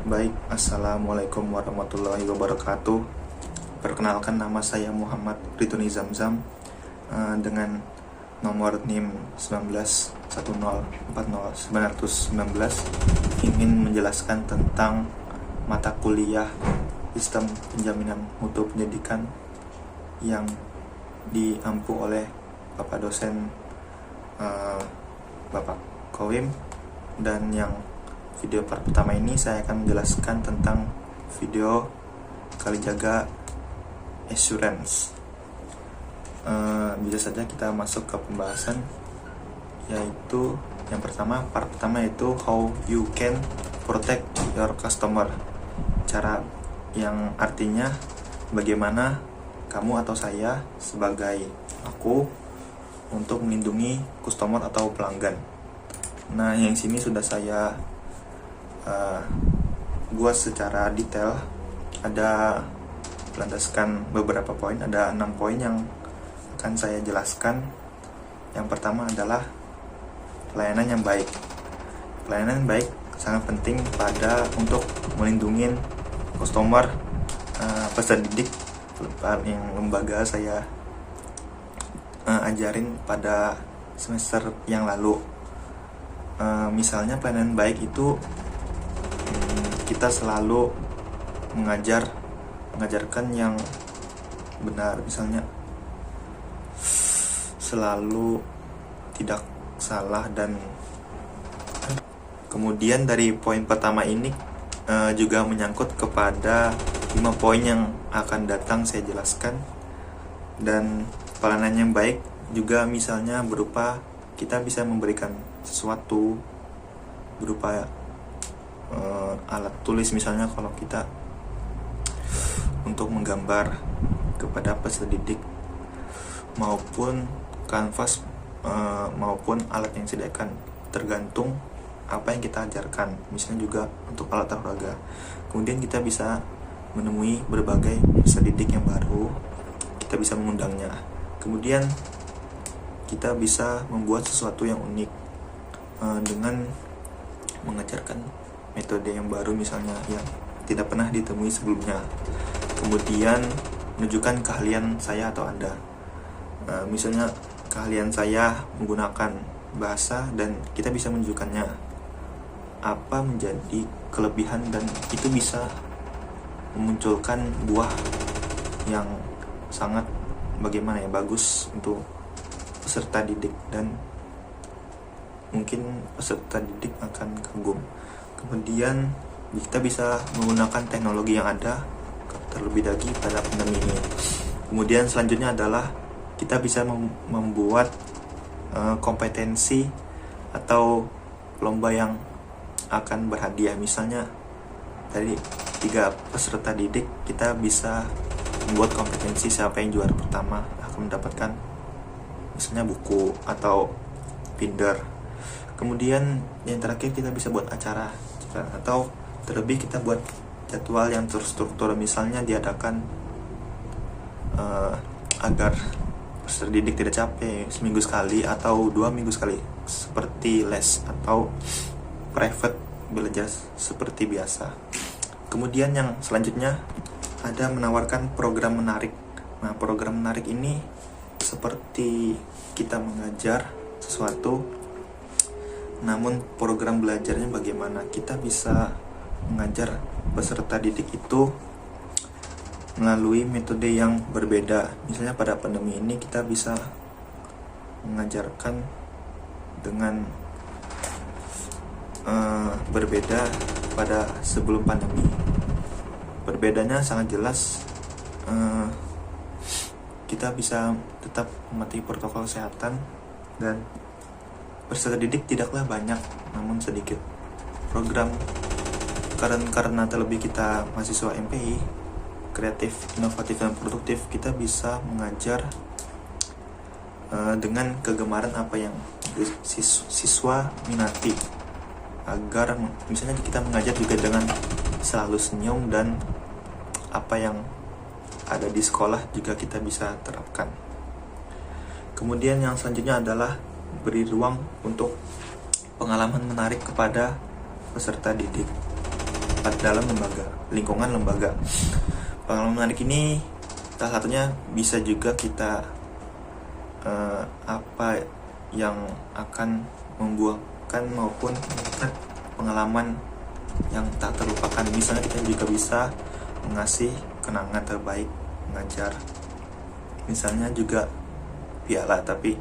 Baik, Assalamualaikum warahmatullahi wabarakatuh. Perkenalkan, nama saya Muhammad Ridhoni Zamzam, dengan nomor NIM 1910404919, ingin menjelaskan tentang mata kuliah Sistem Penjaminan Mutu Pendidikan yang diampu oleh Bapak dosen Bapak Kowim. Dan yang video pertama ini saya akan menjelaskan tentang video Kalijaga Assurance. Bisa saja kita masuk ke pembahasan, yaitu yang pertama, part pertama yaitu how you can protect your customer. Cara yang artinya bagaimana kamu atau saya sebagai aku untuk melindungi customer atau pelanggan. Nah, yang sini sudah saya buat secara detail, ada berlandaskan beberapa poin, ada 6 poin yang akan saya jelaskan. Yang pertama adalah pelayanan yang baik. Pelayanan yang baik sangat penting untuk melindungi customer. Peserta didik yang lembaga saya ajarin pada semester yang lalu. Misalnya pelayanan baik itu kita selalu mengajarkan yang benar, misalnya selalu tidak salah. Dan kemudian dari poin pertama ini juga menyangkut kepada 5 poin yang akan datang saya jelaskan. Dan pelayanan yang baik juga misalnya berupa kita bisa memberikan sesuatu berupa alat tulis, misalnya kalau kita untuk menggambar kepada peserta didik, maupun kanvas maupun alat yang disediakan, tergantung apa yang kita ajarkan. Misalnya juga untuk alat olahraga. Kemudian kita bisa menemui berbagai peserta didik yang baru, kita bisa mengundangnya. Kemudian kita bisa membuat sesuatu yang unik dengan mengajarkan metode yang baru, misalnya yang tidak pernah ditemui sebelumnya. Kemudian menunjukkan keahlian saya atau Anda. Misalnya keahlian saya menggunakan bahasa, dan kita bisa menunjukkannya apa menjadi kelebihan, dan itu bisa memunculkan buah yang sangat bagus untuk peserta didik, dan mungkin peserta didik akan kagum. Kemudian kita bisa menggunakan teknologi yang ada, terlebih lagi pada pandemi ini. Kemudian selanjutnya adalah kita bisa membuat kompetensi atau lomba yang akan berhadiah. Misalnya dari 3 peserta didik, kita bisa membuat kompetensi siapa yang juara pertama akan mendapatkan misalnya buku atau binder. Kemudian yang terakhir, kita bisa buat acara, atau terlebih kita buat jadwal yang terstruktur, misalnya diadakan agar peserta didik tidak capek, seminggu sekali atau 2 minggu sekali, seperti les atau private belajar seperti biasa. Kemudian yang selanjutnya ada menawarkan program menarik. Nah, program menarik ini seperti kita mengajar sesuatu, namun program belajarnya bagaimana. Kita bisa mengajar peserta didik itu melalui metode yang berbeda. Misalnya pada pandemi ini kita bisa mengajarkan dengan berbeda pada sebelum pandemi. Berbedanya sangat jelas. Kita bisa tetap mematuhi protokol kesehatan, dan peserta didik tidaklah banyak namun sedikit. Program karena terlebih kita mahasiswa MPI, kreatif, inovatif, dan produktif, kita bisa mengajar dengan kegemaran apa yang siswa minati, agar misalnya kita mengajar juga dengan selalu senyum, dan apa yang ada di sekolah juga kita bisa terapkan. Kemudian yang selanjutnya adalah beri ruang untuk pengalaman menarik kepada peserta didik. dalam lembaga, lingkungan lembaga. Pengalaman menarik ini salah satunya bisa juga kita apa yang akan membuahkan maupun pengalaman yang tak terlupakan. Misalnya kita juga bisa mengasih kenangan terbaik mengajar, misalnya juga piala, tapi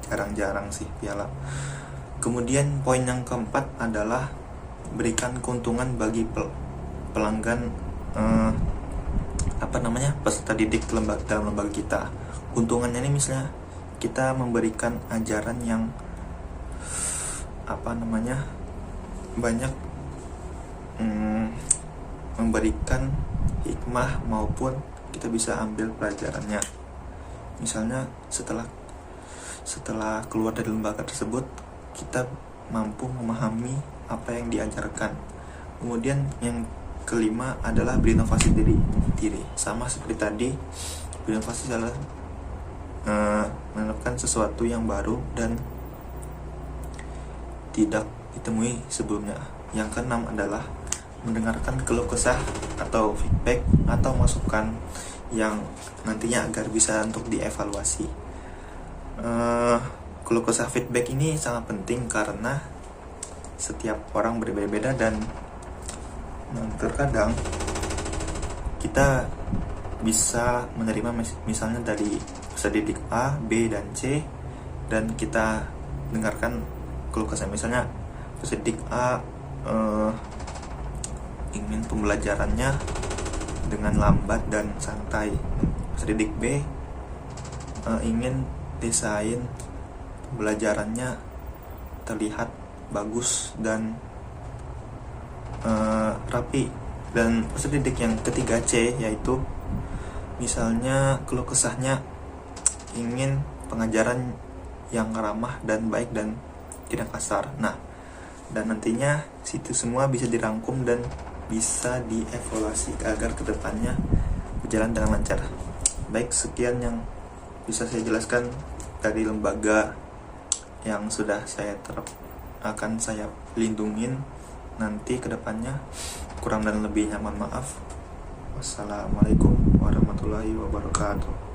jarang-jarang sih piala. Kemudian poin yang keempat adalah berikan keuntungan bagi pelanggan peserta didik dalam lembaga kita. Keuntungannya ini misalnya kita memberikan ajaran yang banyak, memberikan hikmah maupun kita bisa ambil pelajarannya. Misalnya setelah keluar dari lembaga tersebut, kita mampu memahami apa yang diajarkan. Kemudian yang kelima adalah berinovasi diri. Sama seperti tadi, berinovasi adalah menemukan sesuatu yang baru dan tidak ditemui sebelumnya. Yang keenam adalah mendengarkan keluh kesah atau feedback atau masukan yang nantinya agar bisa untuk dievaluasi. Keluh kesah feedback ini sangat penting karena setiap orang berbeda-beda dan terkadang kita bisa menerima misalnya dari peserta didik A, B, dan C, dan kita dengarkan keluh kesah. Misalnya peserta didik A ingin pembelajarannya dengan lambat dan santai, peserta didik B ingin desain pembelajarannya terlihat bagus dan rapi, dan peserta didik yang ketiga C, yaitu misalnya keluh kesahnya ingin pengajaran yang ramah dan baik dan tidak kasar. Nah, dan nantinya situ semua bisa dirangkum dan bisa dievaluasi agar kedepannya berjalan dengan lancar. Baik, sekian yang bisa saya jelaskan dari lembaga yang sudah akan saya lindungin nanti kedepannya. Kurang dan lebihnya mohon maaf. Wassalamualaikum warahmatullahi wabarakatuh.